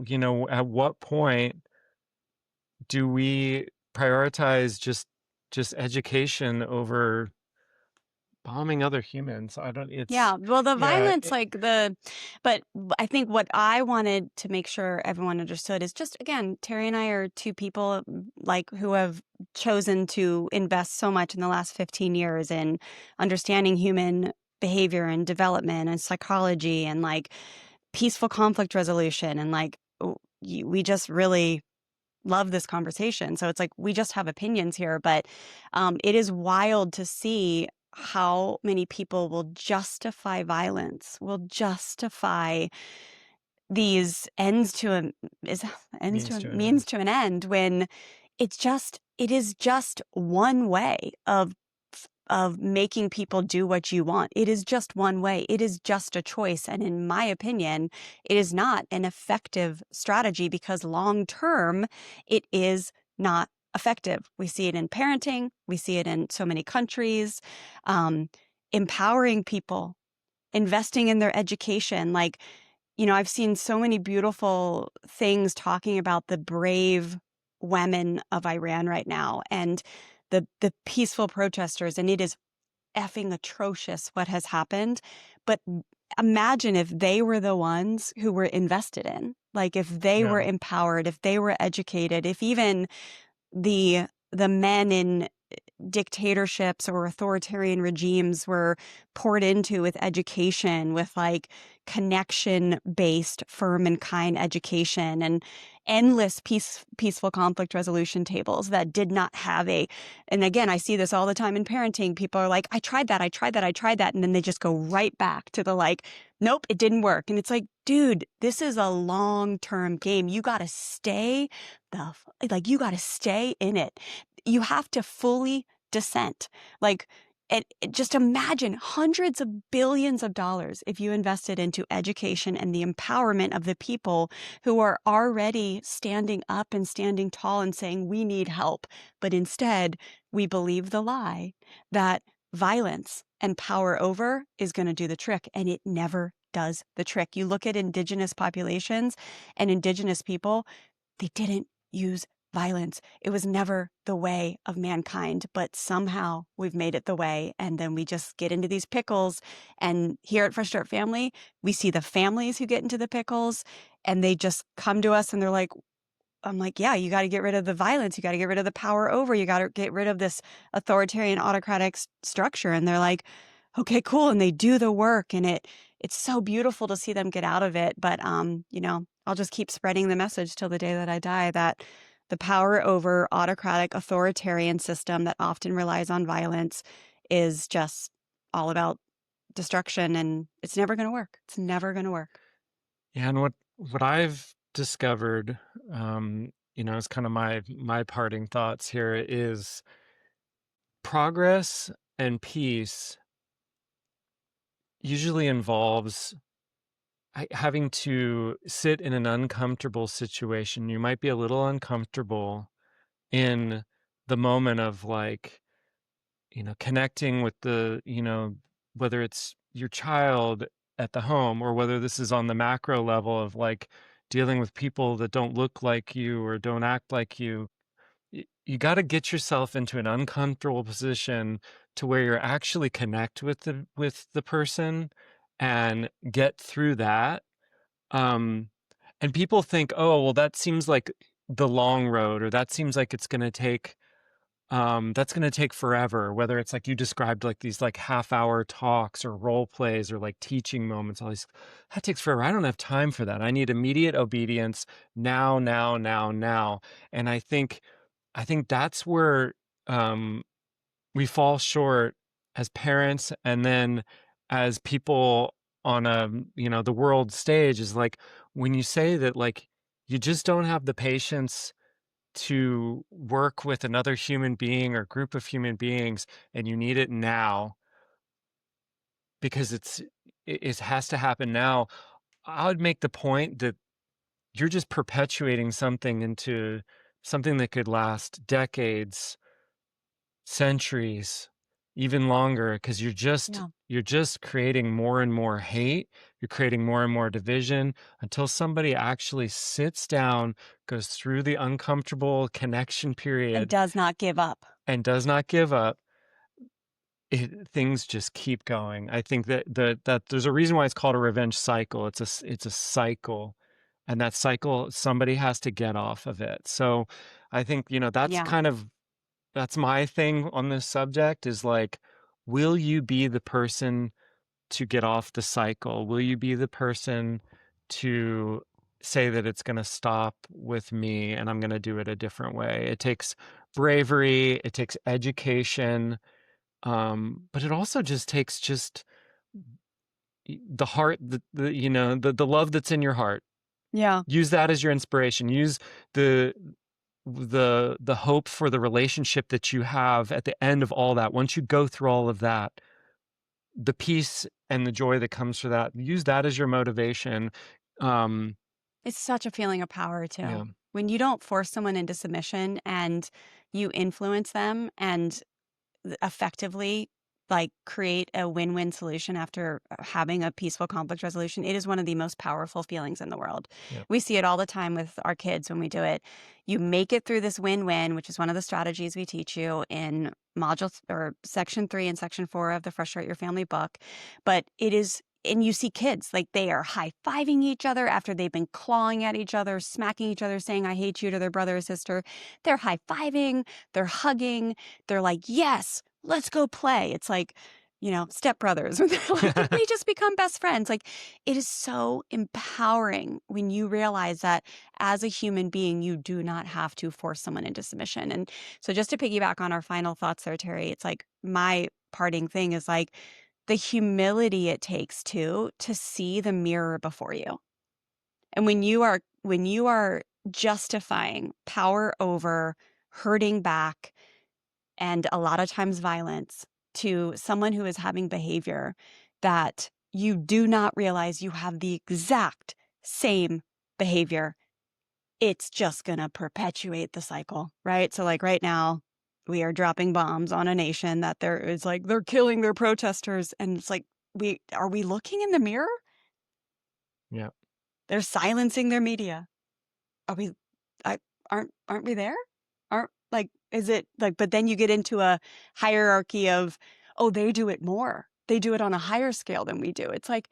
at what point do we prioritize just education over bombing other humans? I don't it's Yeah, well, the yeah, violence, but I think what I wanted to make sure everyone understood is just, again, Terry and I are two people like who have chosen to invest so much in the last 15 years in understanding human behavior and development and psychology and like peaceful conflict resolution. And like, we just really love this conversation. So it's like we just have opinions here, but it is wild to see how many people will justify violence, will justify these ends to a is ends to means a to an means end. to an end when it is just one way of making people do what you want. It is just one way. It is just a choice. And in my opinion, it is not an effective strategy because long term, it is not effective. We see it in parenting, we see it in so many countries, um, empowering people, investing in their education. Like, I've seen so many beautiful things talking about the brave women of Iran right now and the peaceful protesters, and it is effing atrocious what has happened. But imagine if they were the ones who were invested in, like if they were Yeah. empowered, if they were educated, if even the men in dictatorships or authoritarian regimes were poured into with education, with like connection based firm and kind education and endless peaceful conflict resolution tables that did not have and again, I see this all the time in parenting. People are like, I tried that, I tried that, I tried that. And then they just go right back to the like, nope, it didn't work. And it's like, dude, this is a long-term game. You got to you got to stay in it. You have to fully dissent. Like, just imagine hundreds of billions of dollars if you invested into education and the empowerment of the people who are already standing up and standing tall and saying, we need help. But instead, we believe the lie that violence and power over is going to do the trick. And it never does the trick. You look at indigenous populations and indigenous people, they didn't use violence. It was never the way of mankind, but somehow we've made it the way. And then we just get into these pickles. And here at Fresh Start Family, we see the families who get into the pickles and they just come to us and they're like, I'm like, yeah, you got to get rid of the violence. You got to get rid of the power over. You got to get rid of this authoritarian autocratic structure. And they're like, okay, cool. And they do the work and it's so beautiful to see them get out of it. But, I'll just keep spreading the message till the day that I die that the power over autocratic authoritarian system that often relies on violence is just all about destruction and it's never going to work. It's never going to work. Yeah, and what I've discovered, is kind of my parting thoughts here is progress and peace usually involves having to sit in an uncomfortable situation. You might be a little uncomfortable in the moment of like, connecting with whether it's your child at the home or whether this is on the macro level of like dealing with people that don't look like you or don't act like you. You got to get yourself into an uncomfortable position to where you're actually connect with the person and get through that. um and people think, oh, well, that seems like the long road, or that seems like it's going to take that's gonna take forever, whether it's like you described, like these like half-hour talks or role plays or like teaching moments, all these that takes forever. I don't have time for that. I need immediate obedience now, now, now, now. And I think that's where we fall short as parents, and then as people on the world stage, is like when you say that like you just don't have the patience to work with another human being or group of human beings, and you need it now because it has to happen now. I would make the point that you're just perpetuating something into something that could last decades, centuries, even longer, because Yeah. you're just creating more and more hate. You're creating more and more division until somebody actually sits down, goes through the uncomfortable connection And period, does not give up. and does not give up. Things just keep going. I think that there's a reason why it's called a revenge cycle. It's a cycle, and that cycle, somebody has to get off of it. So I think, Yeah. that's my thing on this subject, is like, will you be the person to get off the cycle? Will you be the person to say that it's going to stop with me and I'm going to do it a different way? It takes bravery, it takes education, but it also just takes the heart, the love that's in your heart. Yeah. Use that as your inspiration. Use the the hope for the relationship that you have at the end of all that. Once you go through all of that, the peace and the joy that comes for that, use that as your motivation. Um, It's such a feeling of power yeah, too. When you don't force someone into submission and you influence them and effectively like create a win-win solution after having a peaceful conflict resolution, it is one of the most powerful feelings in the world. yeah, We see it all the time with our kids when we do it. You make it through this win-win, which is one of the strategies we teach you in or section 3 and section 4 of the Frustrate Your Family book. But it is, and you see kids like they are high-fiving each other after they've been clawing at each other, smacking each other, saying I hate you to their brother or sister. They're high-fiving, they're hugging, they're like, yes, let's go play. It's like, stepbrothers. They're like, they just become best friends. Like, it is so empowering when you realize that as a human being, you do not have to force someone into submission. And so, just to piggyback on our final thoughts there, Terry, it's like my parting thing is like the humility it takes to see the mirror before you. And when you are justifying power over hurting back and a lot of times violence to someone who is having behavior that you do not realize you have the exact same behavior, it's just going to perpetuate the cycle, right? So, like right now, we are dropping bombs on a nation that there is like they're killing their protesters, and it's like we looking in the mirror? yeah. They're silencing their media. Are we I aren't we there? Aren't like is it like but then you get into a hierarchy of, oh, they do it more. They do it on a higher scale than we do. It's like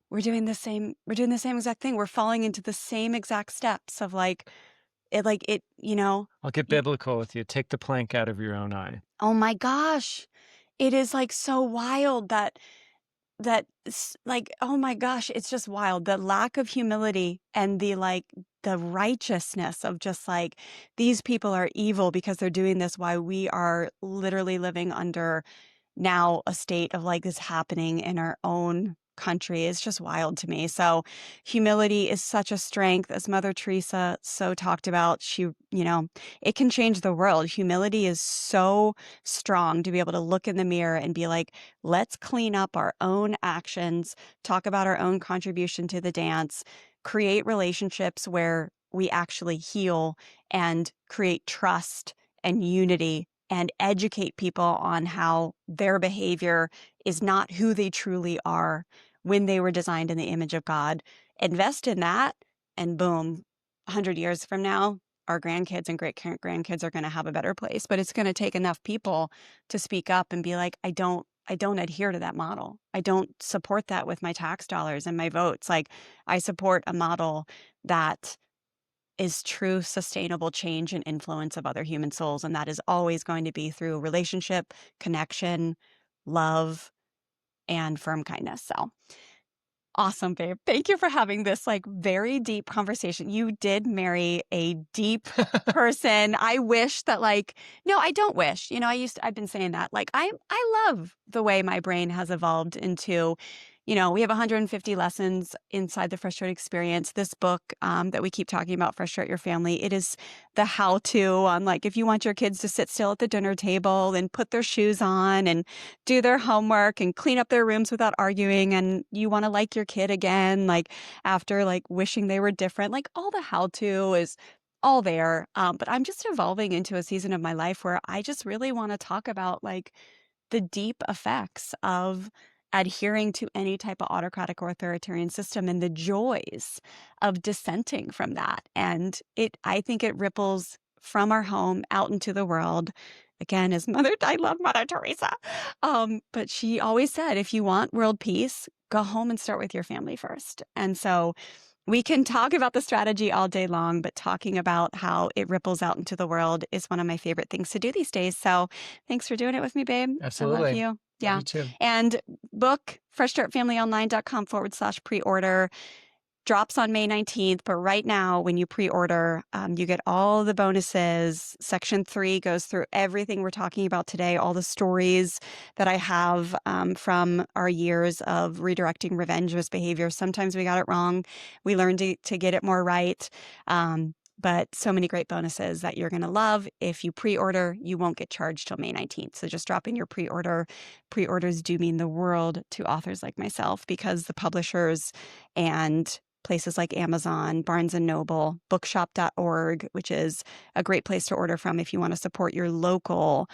we're doing the same exact thing. We're falling into the same exact steps of like it, I'll get y- biblical with you. Take the plank out of your own eye. oh my gosh. It is like so wild like, oh my gosh, it's just wild. The lack of humility and the righteousness of just like these people are evil because they're doing this while we are literally living under now a state of like this happening in our own country is just wild to me. So humility is such a strength, as Mother Teresa so talked about. It can change the world. Humility is so strong to be able to look in the mirror and be like, let's clean up our own actions, talk about our own contribution to the dance, create relationships where we actually heal and create trust and unity and educate people on how their behavior is not who they truly are when they were designed in the image of God. Invest in that, and boom, 100 years from now, our grandkids and great grandkids are going to have a better place. But it's going to take enough people to speak up and be like, I don't adhere to that model. I don't support that with my tax dollars and my votes. Like, I support a model that is true sustainable change and influence of other human souls. And that is always going to be through relationship, connection, love, and firm kindness. So awesome, babe. Thank you for having this like very deep conversation. You did marry a deep person. I wish that no, I don't wish. I've been saying that. Like I love the way my brain has evolved into, we have 150 lessons inside the Frustrate experience. This book that we keep talking about, Frustrate Your Family, it is the how-to on like if you want your kids to sit still at the dinner table and put their shoes on and do their homework and clean up their rooms without arguing, and you want to like your kid again, like after like wishing they were different, like all the how-to is all there. But I'm just evolving into a season of my life where I just really want to talk about like the deep effects of adhering to any type of autocratic or authoritarian system and the joys of dissenting from that. And I think it ripples from our home out into the world. Again, I love Mother Teresa. But she always said, if you want world peace, go home and start with your family first. And so we can talk about the strategy all day long, but talking about how it ripples out into the world is one of my favorite things to do these days. So thanks for doing it with me, babe. I love Absolutely. you. Love Yeah. you too. And book freshstartfamilyonline.com/pre-order. Drops on May 19th, but right now when you pre-order, you get all the bonuses. Section 3 goes through everything we're talking about today, all the stories that I have from our years of redirecting revenge misbehavior. Sometimes we got it wrong. We learned to get it more right. But so many great bonuses that you're going to love. If you pre-order, you won't get charged till May 19th. So just drop in your pre-order. Pre-orders do mean the world to authors like myself, because the publishers and places like Amazon, Barnes and Noble, bookshop.org, which is a great place to order from if you want to support your local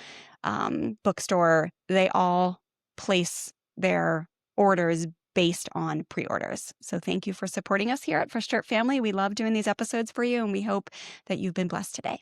bookstore, they all place their orders based on pre-orders. So thank you for supporting us here at Fresh Start Family. We love doing these episodes for you, and we hope that you've been blessed today.